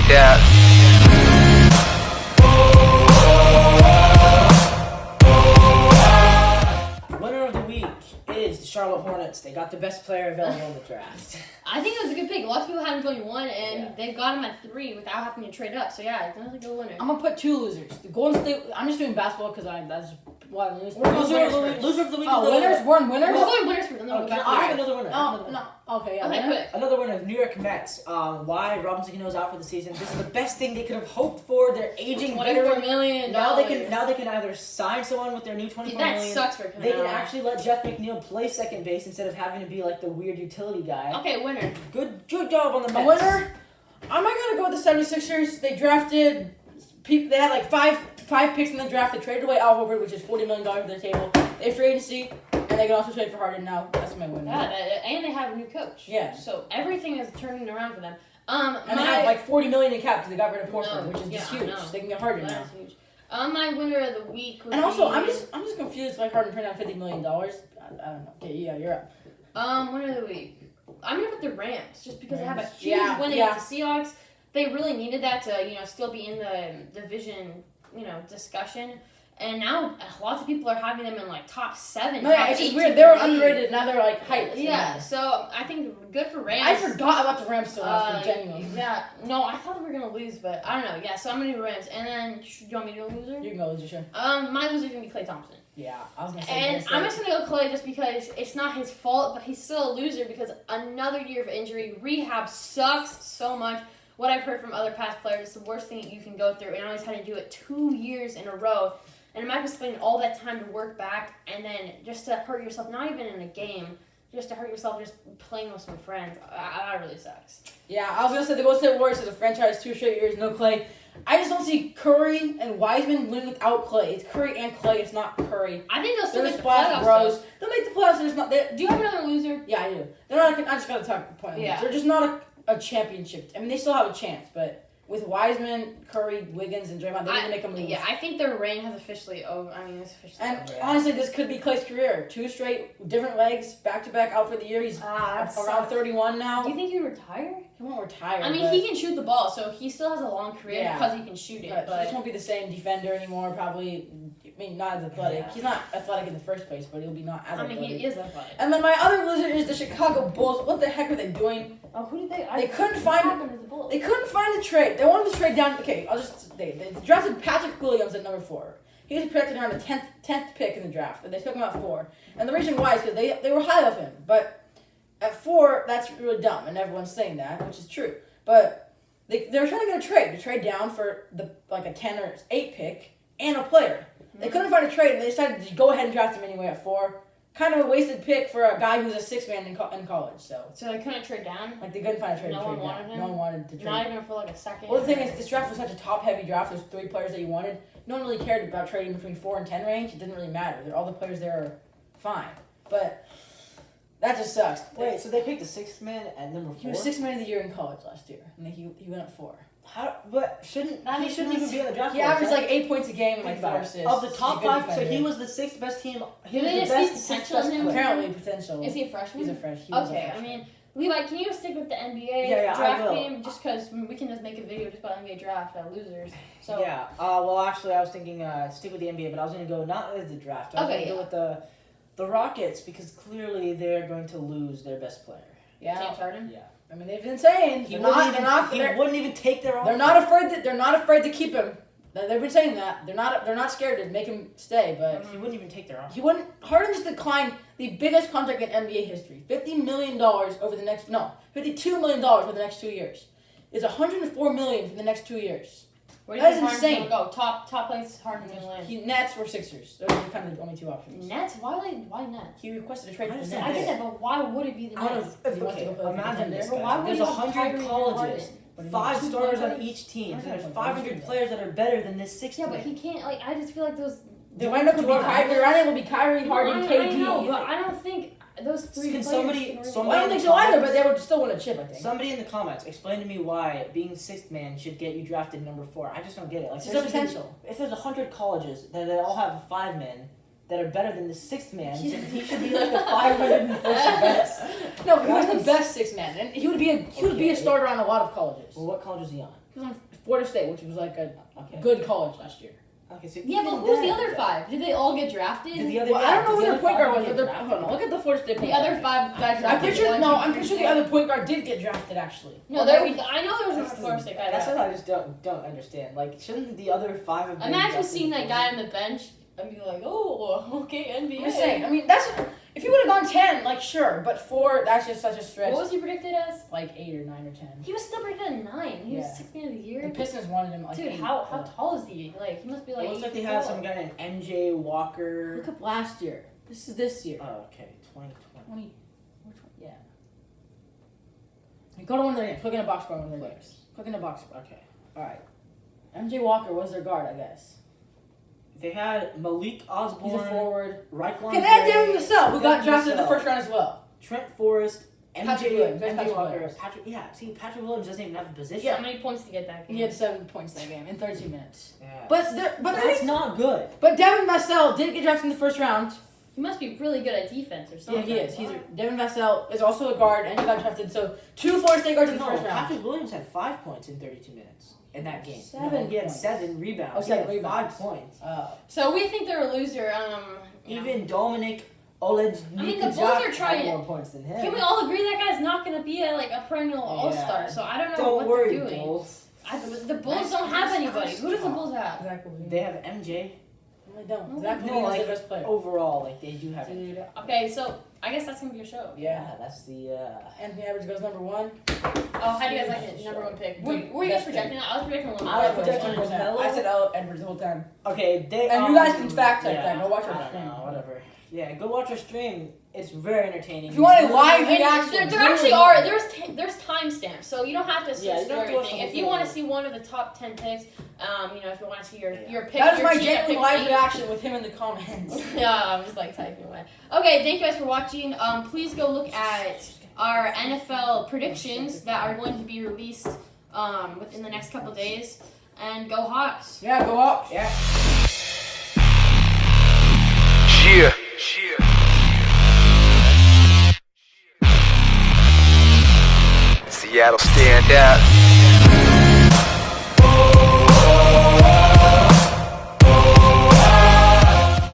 can't doubt. Winner of the week is the Charlotte Hornets. They got the best player available in the draft. I think it was a good pick. A lot of people had him going 1, and Yeah. they got him at 3 without having to trade up. So yeah, it's another good winner. I'm gonna put 2 losers. The Golden State. I'm just doing basketball because that's what I lose. Loser of the week. Oh, is the winners. We're on winners. We're going winners for them. Oh, Then can we'll I go have back. another winner? Oh no. Okay, yeah. Okay, winner. quick. Another winner, the New York Mets. Why Robinson Cano's out for the season? This is the best thing they could have hoped for. Their aging $24 veteran. million. Now they can either sign someone with their new $24 Dude, that million. sucks for They Cano. can actually let Jeff McNeil play second base instead of having to be like the weird utility guy. Okay, winner. Good job on the A Mets. winner. I'm not gonna go with the 76ers. They drafted people. They had like five picks in the draft. They traded away Al Horford, which is $40 million to their table. They have free agency, and they can also trade for Harden now. That's my winner. Yeah, and they have a new coach. Yeah. So everything is turning around for them. And they have like $40 million in cap because they got rid of Horford, No, which is just yeah, huge. no. They can get Harden now. That's huge. My winner of the week would And also, be, I'm just confused why Harden turned down $50 million. I don't know. Okay, yeah, you're up. winner of the week. I'm gonna put the Rams just because they have a Rams. huge Yeah, win yeah. against the Seahawks. They really needed that to still be in the division discussion. And now lots of people are having them in like top 7. No, yeah, top it's just 8 weird. in They were the league. underrated. Now they're like hyped. Yeah, so I think good for Rams. I forgot about the Rams so much, genuinely. Yeah, no, I thought we were gonna lose, but I don't know. Yeah, so I'm gonna do Rams, and then you want me to do a loser? You can go, loser, sure. My loser's gonna be Klay Thompson, Yeah, I was gonna say. and I'm just gonna go Klay just because it's not his fault, but he's still a loser because another year of injury, rehab sucks so much. What I've heard from other past players, it's the worst thing you can go through, and I always had to do it 2 years in a row. And imagine spending all that time to work back and then just to hurt yourself, not even in a game, just to hurt yourself just playing with some friends. That really sucks. Yeah, I was gonna say the Golden State Warriors is a franchise 2 straight years, no Clay. I just don't see Curry and Wiseman winning without Clay. It's Curry and Clay. It's not Curry. I think they'll still They're make the the splash playoffs. bros. though. They'll make the playoffs. There's not. Do you have another loser? Yeah, I do. They're not. I just gotta talk point. Yeah. They're just not a championship. I mean, they still have a chance, but with Wiseman, Curry, Wiggins, and Draymond, they need to make a move. Yeah, I think their reign has officially over. I mean, it's officially And over. honestly, this could be Clay's career. 2 straight, different legs, back to back out for the year. He's That's around 31 now. Do you think he would retire? He won't retire. I mean, but, he can shoot the ball, so he still has a long career Yeah. because he can shoot it. but he But just won't be the same defender anymore. Probably. I mean, not as athletic. Yeah. He's not athletic in the first place, but he'll be not as I mean, athletic. he is athletic. And then my other loser is the Chicago Bulls. What the heck are they doing? Oh, who did they? They couldn't find- What happened to the Bulls? They couldn't find the trade. They wanted to trade down. Okay, they drafted Patrick Williams at number 4. He was projected around the 10th pick in the draft, and they took him at 4. And the reason why is because they were high of him. But at 4, that's really dumb, and everyone's saying that, which is true. But they were trying to get a trade down for a 10 or 8 pick and a player. They couldn't find a trade, and they decided to go ahead and draft him anyway at 4. Kind of a wasted pick for a guy who's a 6 man in college. So they couldn't trade down. they couldn't find a trade. No to one trade wanted down. him? No one wanted to trade. Not even for like a second. Well, the thing is, this draft was such a top-heavy draft. There's 3 players that you wanted. No one really cared about trading between 4 and 10 range. It didn't really matter. All the players there are fine. But that just sucks. Wait, so they picked the 6th man at number 4? He was 6th man of the year in college last year, and then he went up 4. How? But That he makes shouldn't even be on the draft He board, averaged right? like 8 points a game and like Think 4 about it. assists. Of the He's a top good 5, so defender. he was the 6th best team. He Do was they the just see best 6th potential best in him? player. Apparently potential. Is he a freshman? He's a fresh. He was a Okay, I freshman. mean, Levi, can you stick with the NBA Yeah, I draft will. game? Just because we can just make a video just about NBA draft losers. So Yeah. Well, actually, I was thinking stick with the NBA, but I was going to go not with the draft. I was Okay, going to go with the Rockets because clearly they're going to lose their best player. Yeah. James Harden. Yeah. I mean, they've been saying He they're not wouldn't even take their offer. they're not afraid to keep him. They've been saying that. They're not scared to make him stay, but He wouldn't even take their offer. he wouldn't. Harden just declined the biggest contract in NBA history. $50 million over the next $52 million over the next 2 years. It's $104 million for the next 2 years. Where do That you is think Harden's insane. gonna go? Top place Harden's gonna land. Nets or Sixers. Those are kind of the only 2 options. Nets? Why Nets? He requested a trade I for the just I Nets. get that, but why would it be the Out Nets? of He wants to go play with the imagine this, contenders. But why guys. would There's you have 100 Kyrie and colleges, Harden? 5 Two stars point on guards? each team. So I there's know, 500 players that are better than this 6th Yeah, but man. he can't. Like, I just feel like those. The lineup would be Kyrie. The lineup would be Kyrie, Harden, I KD. know, but I don't think those 3 Can players somebody- can really- somebody- I don't think so either, but they would still win a chip, I think. Somebody in the comments explain to me why being 6th man should get you drafted number 4. I just don't get it. Like, It's there a should be- potential. If there's 100 colleges that they all have 5 men that are better than the 6th man, so he should be like the 501st best. No, he was the best 6 man, and he would be a starter on a lot of colleges. Well, what college is he on? He was on Florida State, which was like a Okay. good college last year. Okay, so Yeah, but even who's the then- other 5? Did they all get drafted? Did the other? Well, I don't know did who the their other point guard five was. get But drafted? hold on, look at the Florida State point The other guard. 5 guys I'm drafted. pretty sure. one, No, two, I'm three, pretty sure the four. other point guard did get drafted actually. No, there. I know there was a Florida State guy. That's That what I just don't understand. Like, shouldn't the other 5 have been Imagine drafted seeing that before? guy on the bench and be like, oh, okay, NBA. I'm just saying. I mean, that's if you would have gone 10, like sure, but 4, that's just such a stretch. What was he predicted as? Like 8 or 9 or 10. He was still predicted at 9. He was Yeah. 6th man of the The year. Pistons wanted him like Dude, 8. how tall is he? Like, he must be like. It looks like they 8 had feet some tall. guy named MJ Walker. Look up last year. This is this year. Oh, okay, 2020. 20. Which one? Yeah. You go to one of their games. Click in a box score on one of their games. Click in a box score. Okay. All right. MJ Walker was their guard, I guess. They had Malik Osborne. He's a forward. Reichland. Okay, they had Devin Vassell, who got Devin drafted in the Vassell. first round as well. Trent Forrest. Patrick MJ, Williams. There's MJ Patrick Walker. Williams. Patrick Williams doesn't even have a position. How many points to get that game? He had 7 points that game in 32 minutes. Yeah. But That's not good. but Devin Vassell did get drafted in the first round. He must be really good at defense or Yeah, something. he is. Devin Vassell is also a guard, and he got drafted. So 2 Florida State guards in the No, first round. Patrick Williams had 5 points in 32 minutes in that game. 7 He had points. 7 rebounds. Oh, 7 He had rebounds. 5 points. So we think they're a loser. You know. Even Dominic Olej I mean, the Bulls are trying- had more points than him. Can we all agree that guy's not going to be a perennial all-star? Yeah. So I don't know Don't what worry, they're doing. Bulls. The Bulls don't have anybody. Who does the Bulls have? Exactly. They have MJ. They don't. No, Zach no, LaVine is like- the best player. Overall, like they do have. Dude. Okay, so I guess that's going to be your show. Yeah. That's the. Anthony Edwards goes number 1. Oh, how do you guys like it? Number 1 pick. Were you guys Best projecting that? I was projecting one. I was Edwards, projecting 100%. LaMelo. I said Edwards the whole time. Okay, they. And you guys can fact check yeah, that. Go watch our I don't stream. know, whatever. Yeah, go watch our stream. It's very entertaining. If you want a It's live really- reaction, There actually are. There's timestamps, so you don't have to search Yeah, you through don't have to watch everything. the If whole you want to thing. see one of the top 10 picks, if you want to see your pick, That is your my team that genuine picked live eight. reaction with him in the comments. Yeah, I'm just like typing away. Okay, thank you guys for watching. Please go look at our NFL predictions that are going to be released within the next couple days. And go Hawks! Yeah, go up. Yeah. Yeah. Seattle stand out.